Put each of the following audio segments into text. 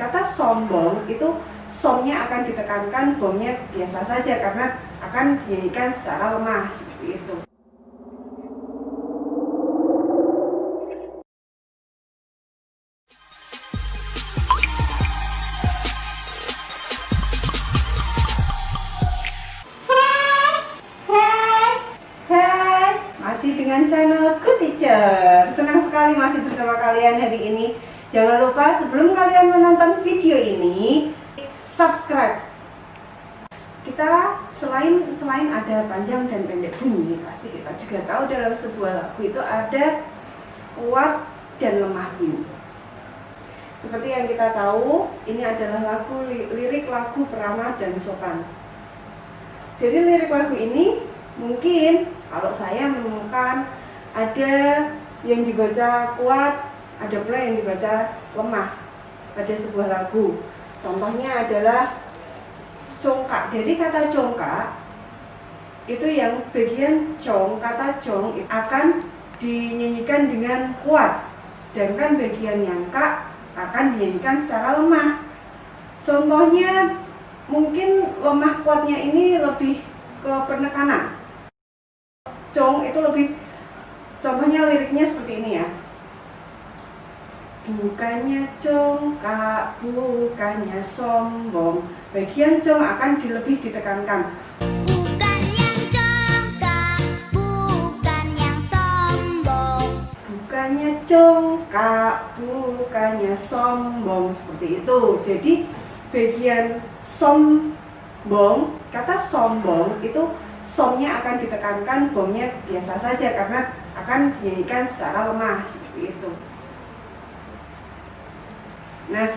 Kata sombong itu somnya akan ditekankan, bomnya biasa saja karena akan dinyanyikan secara lemah seperti itu. Masih dengan channel Good Teacher. Senang sekali masih bersama kalian hari ini. Jangan lupa sebelum kalian menonton video ini, subscribe. Kita selain ada panjang dan pendek bunyi, pasti kita juga tahu dalam sebuah lagu itu ada kuat dan lemah bunyi. Seperti yang kita tahu, ini adalah lirik lagu Peramah dan Sopan. Jadi lirik lagu ini mungkin kalau saya menemukan ada yang dibaca kuat, ada pula yang dibaca lemah pada sebuah lagu. Contohnya adalah congkak. Jadi kata congkak itu yang bagian cong, kata cong akan dinyanyikan dengan kuat, sedangkan bagian yang kak akan dinyanyikan secara lemah. Contohnya mungkin lemah kuatnya ini lebih ke penekanan. Cong itu lebih, contohnya liriknya seperti ini ya. Bukannya congkak, bukannya sombong. Bagian cong akan lebih ditekankan. Bukan yang congkak, bukan yang sombong. Bukannya congkak, bukannya sombong. Seperti itu. Jadi bagian sombong, kata sombong itu somnya akan ditekankan, bomnya biasa saja karena akan dinyanyikan secara lemah seperti itu. Nah,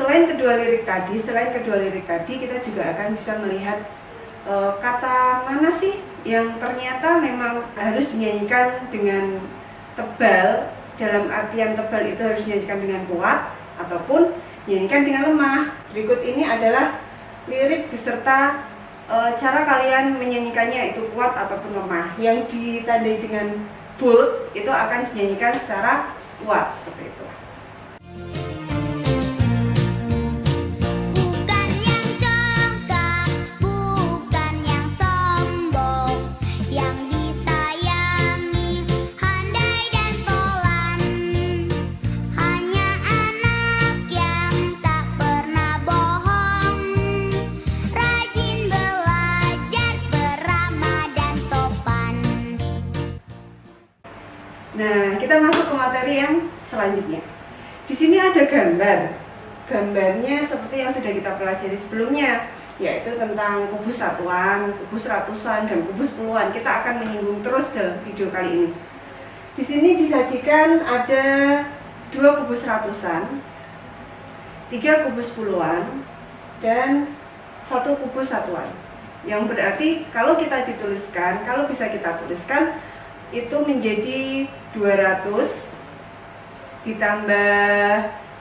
selain kedua lirik tadi, kita juga akan bisa melihat kata mana sih yang ternyata memang harus dinyanyikan dengan tebal. Dalam artian tebal itu harus dinyanyikan dengan kuat ataupun dinyanyikan dengan lemah. Berikut ini adalah lirik beserta cara kalian menyanyikannya, itu kuat ataupun lemah. Yang ditandai dengan bold itu akan dinyanyikan secara kuat seperti itu. Bukan yang congkak, bukan yang sombong. Yang disayangi, handai dan tolan. Hanya anak yang tak pernah bohong. Rajin belajar, beramah dan sopan. Nah, kita masuk ke materi yang selanjutnya. Di sini ada gambar. Gambarnya seperti yang sudah kita pelajari sebelumnya, yaitu tentang kubus satuan, kubus ratusan, dan kubus puluhan. Kita akan menyinggung terus dalam video kali ini. Di sini disajikan ada 2 kubus ratusan, 3 kubus puluhan, dan 1 kubus satuan. Yang berarti kalau kita dituliskan, kalau bisa kita tuliskan, itu menjadi 200 ditambah 30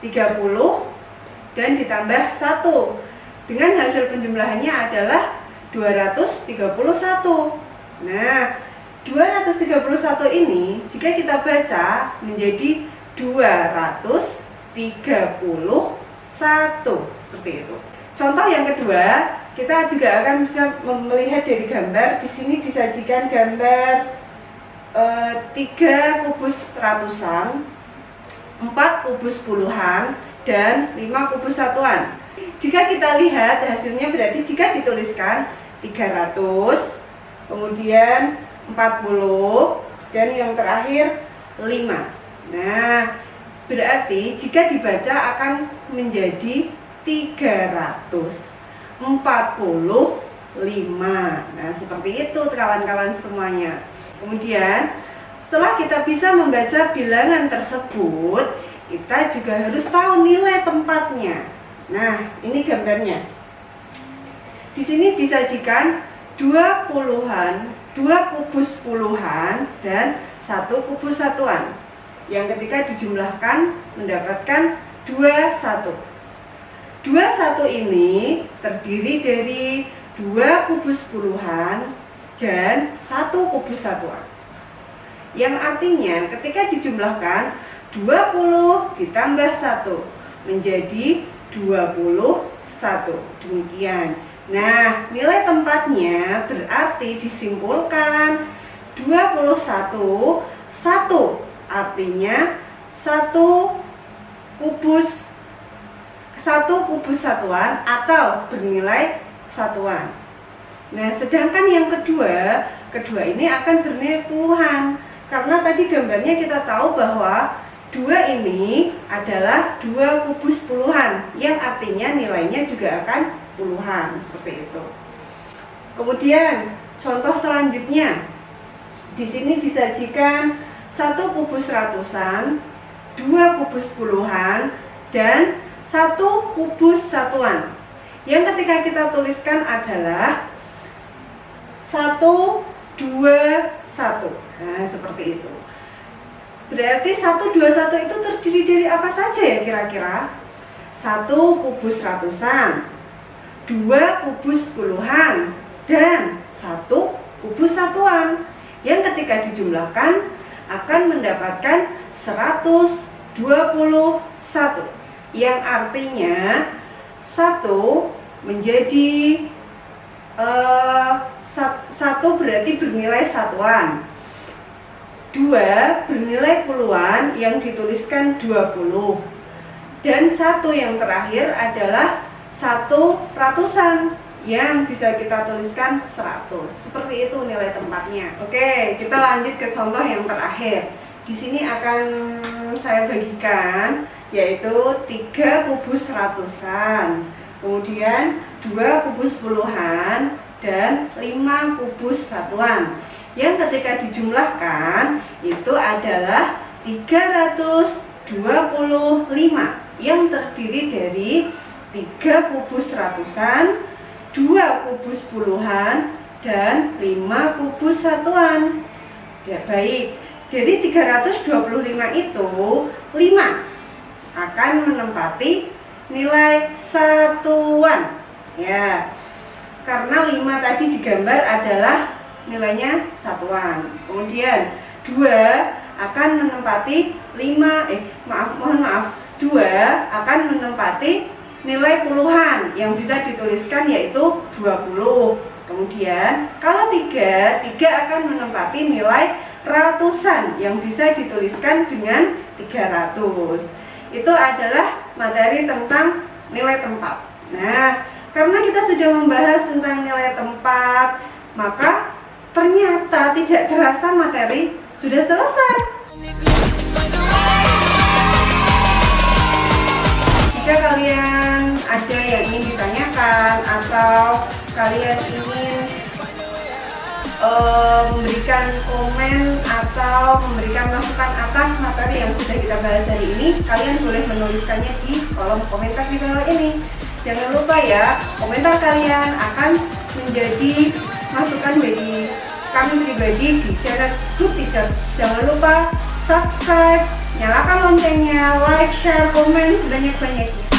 dan ditambah 1. Dengan hasil penjumlahannya adalah 231. Nah, 231 ini jika kita baca menjadi 231 seperti itu. Contoh yang kedua, kita juga akan bisa melihat dari gambar. Di sini disajikan gambar 3 kubus ratusan, 4 kubus puluhan, dan 5 kubus satuan. Jika kita lihat hasilnya, berarti jika dituliskan 300, kemudian 40, dan yang terakhir 5. Nah, berarti jika dibaca akan menjadi 345. Nah, seperti itu kawan-kawan semuanya. Kemudian setelah kita bisa membaca bilangan tersebut, kita juga harus tahu nilai tempatnya. Nah, ini gambarnya. Di sini disajikan 2 puluhan, 2 kubus puluhan, dan 1 kubus satuan. Yang ketika dijumlahkan mendapatkan 21. 21 ini terdiri dari 2 kubus puluhan dan 1 kubus satuan. Yang artinya ketika dijumlahkan 20 ditambah 1 menjadi 21. Demikian. Nah, nilai tempatnya berarti disimpulkan 21 1, artinya 1 kubus satuan atau bernilai satuan. Nah, sedangkan yang kedua ini akan bernilai puluhan. Karena tadi gambarnya kita tahu bahwa 2 ini adalah 2 kubus puluhan, yang artinya nilainya juga akan puluhan, seperti itu. Kemudian contoh selanjutnya, di sini disajikan 1 kubus ratusan, 2 kubus puluhan, dan 1 kubus satuan. Yang ketika kita tuliskan adalah 1, 2, 1. Nah, seperti itu. Berarti 1, 2, 1 itu terdiri dari apa saja ya kira-kira? 1 kubus ratusan, 2 kubus puluhan, dan 1 kubus satuan, yang ketika dijumlahkan akan mendapatkan 121, yang artinya 1 menjadi 1 berarti bernilai satuan, 2 bernilai puluhan yang dituliskan 20, dan 1 yang terakhir adalah 1 ratusan yang bisa kita tuliskan 100. Seperti itu nilai tempatnya. Oke, kita lanjut ke contoh yang terakhir. Di sini akan saya bagikan, yaitu 3 kubus ratusan, kemudian 2 kubus puluhan, dan 5 kubus satuan, yang ketika dijumlahkan itu adalah 325, yang terdiri dari 3 kubus ratusan, 2 kubus puluhan, dan 5 kubus satuan. Ya, baik. Jadi 325 itu 5 akan menempati nilai satuan. Ya. Karena 5 tadi digambar adalah nilainya satuan. Kemudian 2 akan menempati 2 akan menempati nilai puluhan yang bisa dituliskan yaitu 20. Kemudian kalau 3 akan menempati nilai ratusan yang bisa dituliskan dengan 300. Itu adalah materi tentang nilai tempat. Nah, karena kita sudah membahas tentang nilai tempat, maka ternyata tidak terasa materi sudah selesai. Jika kalian ada yang ingin ditanyakan atau kalian ingin memberikan komen atau memberikan masukan atas materi yang sudah kita bahas hari ini, kalian boleh menuliskannya di kolom komentar di bawah ini. Jangan lupa ya, komentar kalian akan menjadi masukan bagi kami pribadi di channel Good Teacher. Jangan lupa subscribe, nyalakan loncengnya, like, share, komen sebanyak-banyaknya.